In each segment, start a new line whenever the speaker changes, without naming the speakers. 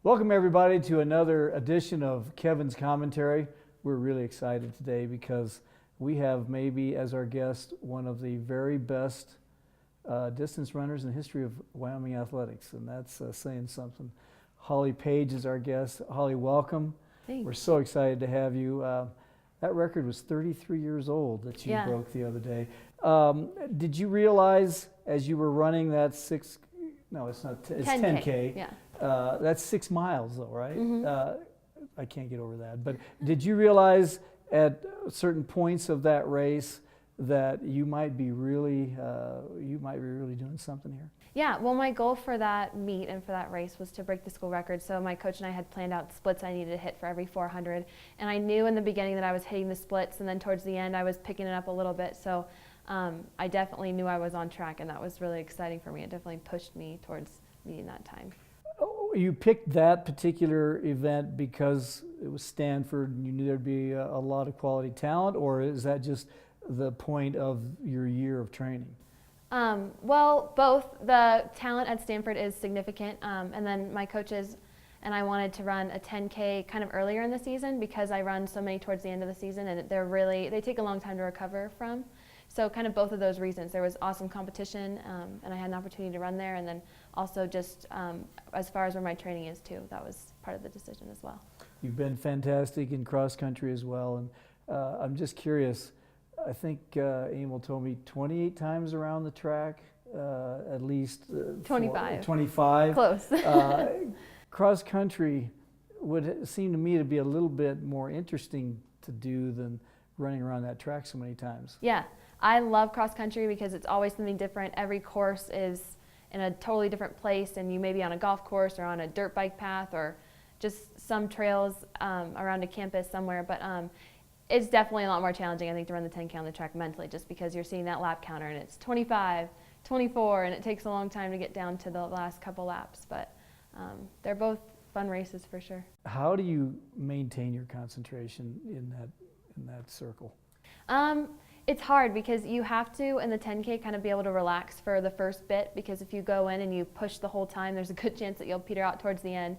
Welcome everybody to another edition of Kevin's Commentary. We're really excited today because we have maybe as our guest one of the very best distance runners in the history of Wyoming athletics, and that's saying something. Holly Page is our guest. Holly, welcome.
Thanks.
We're so excited to have you. That record was 33 years old that you broke the other day. Did you realize as you were running that it's 10K.
Yeah.
That's 6 miles though, right?
Mm-hmm.
I can't get over that. But did you realize at certain points of that race that you might be really doing something here?
Yeah, well, my goal for that meet and for that race was to break the school record. So my coach and I had planned out splits I needed to hit for every 400. And I knew in the beginning that I was hitting the splits, and then towards the end I was picking it up a little bit. So I definitely knew I was on track, and that was really exciting for me. It definitely pushed me towards meeting that time.
You picked that particular event because it was Stanford and you knew there'd be a lot of quality talent, or is that just the point of your year of training?
Well, both. The talent at Stanford is significant, and then my coaches and I wanted to run a 10K kind of earlier in the season because I run so many towards the end of the season, and they take a long time to recover from. So kind of both of those reasons. There was awesome competition, and I had an opportunity to run there, and then also just as far as where my training is too, that was part of the decision as well.
You've been fantastic in cross country as well, and I'm just curious, I think Emil told me 28 times around the track, at least
25.
25.
Close.
Cross country would seem to me to be a little bit more interesting to do than running around that track so many times.
Yeah, I love cross country because it's always something different. Every course is in a totally different place, and you may be on a golf course or on a dirt bike path or just some trails around a campus somewhere. But it's definitely a lot more challenging, I think, to run the 10K on the track mentally, just because you're seeing that lap counter and it's 25, 24, and it takes a long time to get down to the last couple laps. But they're both fun races for sure.
How do you maintain your concentration in that circle?
It's hard because you have to, in the 10K, kind of be able to relax for the first bit, because if you go in and you push the whole time, there's a good chance that you'll peter out towards the end.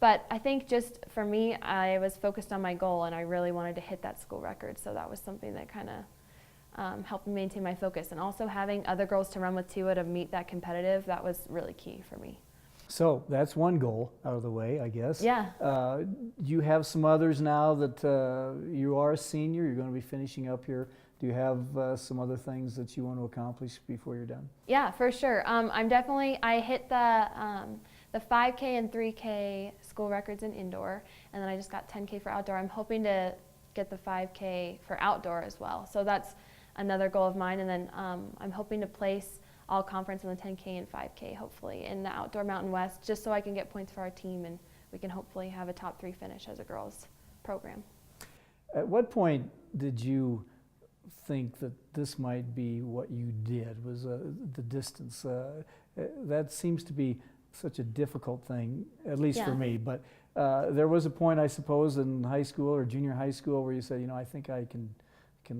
But I think just for me, I was focused on my goal, and I really wanted to hit that school record, so that was something that kind of helped me maintain my focus. And also having other girls to run with too to meet that competitive, that was really key for me.
So that's one goal out of the way, I guess.
Yeah.
You have some others now that you are a senior, you're going to be finishing up here. Do you have some other things that you want to accomplish before you're done?
Yeah, for sure. I hit the 5K and 3K school records in indoor, and then I just got 10K for outdoor. I'm hoping to get the 5K for outdoor as well. So that's another goal of mine, and then I'm hoping to place all conference in the 10K and 5K, hopefully, in the outdoor Mountain West, just so I can get points for our team and we can hopefully have a top 3 finish as a girls program.
At what point did you think that this might be what you did, was the distance? That seems to be such a difficult thing, at least for me, but there was a point, I suppose, in high school or junior high school where you said, I think I can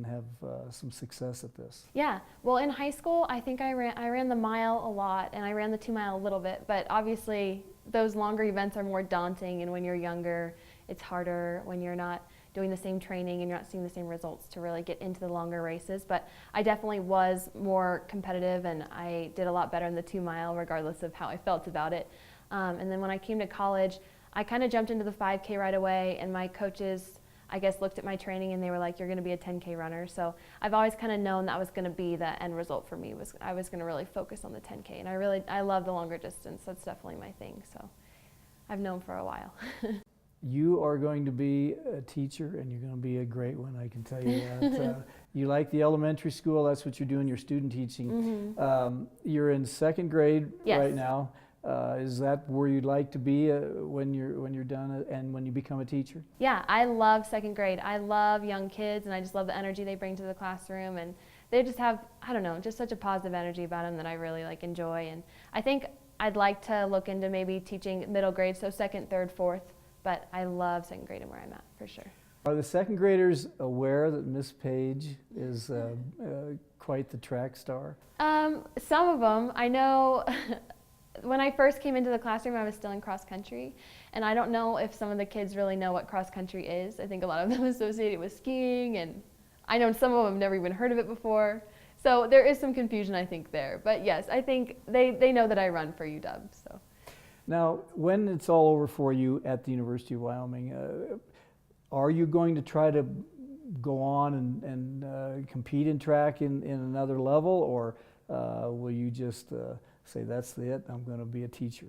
have some success at this.
Yeah, well, in high school, I think I ran the mile a lot, and I ran the 2 mile a little bit, but obviously those longer events are more daunting, and when you're younger, it's harder when you're not doing the same training and you're not seeing the same results to really get into the longer races. But I definitely was more competitive, and I did a lot better in the 2 mile regardless of how I felt about it. And then when I came to college, I kind of jumped into the 5K right away, and my coaches, I guess, looked at my training and they were like, you're going to be a 10K runner. So I've always kind of known that was going to be the end result for me, was I was going to really focus on the 10K. And I love the longer distance. That's definitely my thing. So I've known for a while.
You are going to be a teacher, and you're going to be a great one, I can tell you that. You like the elementary school, that's what you're doing, your student teaching.
Mm-hmm.
You're in 2nd grade right now. Is that where you'd like to be when you're done and when you become a teacher?
Yeah, I love 2nd grade. I love young kids, and I just love the energy they bring to the classroom, and they just have, I don't know, just such a positive energy about them that I really enjoy. And I think I'd like to look into maybe teaching middle grade, so 2nd, 3rd, 4th, but I love 2nd grade and where I'm at for sure.
Are the 2nd graders aware that Miss Page is quite the track star?
Some of them. I know when I first came into the classroom, I was still in cross country, and I don't know if some of the kids really know what cross country is. I think a lot of them associate it with skiing, and I know some of them have never even heard of it before. So there is some confusion, I think, there. But yes, I think they know that I run for UW. So.
Now, when it's all over for you at the University of Wyoming, are you going to try to go on and compete in track in another level, or will you just say, that's it, I'm going to be a teacher?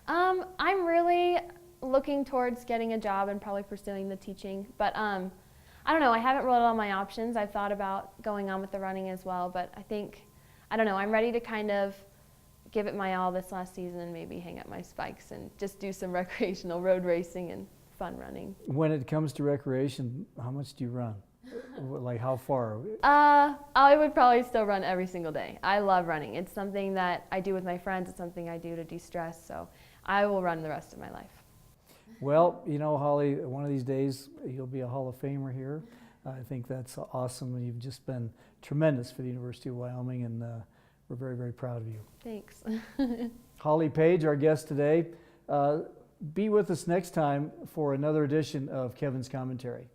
I'm really looking towards getting a job and probably pursuing the teaching, but I don't know, I haven't ruled out my options. I've thought about going on with the running as well, but I don't know, I'm ready to kind of give it my all this last season and maybe hang up my spikes and just do some recreational road racing and fun running.
When it comes to recreation, how much do you run? Like how far?
I would probably still run every single day. I love running. It's something that I do with my friends. It's something I do to de-stress, so I will run the rest of my life.
Well, you know, Holly, one of these days you'll be a Hall of Famer here. I think that's awesome, and you've just been tremendous for the University of Wyoming, and we're very, very proud of you.
Thanks.
Holly Page, our guest today. Be with us next time for another edition of Kevin's Commentary.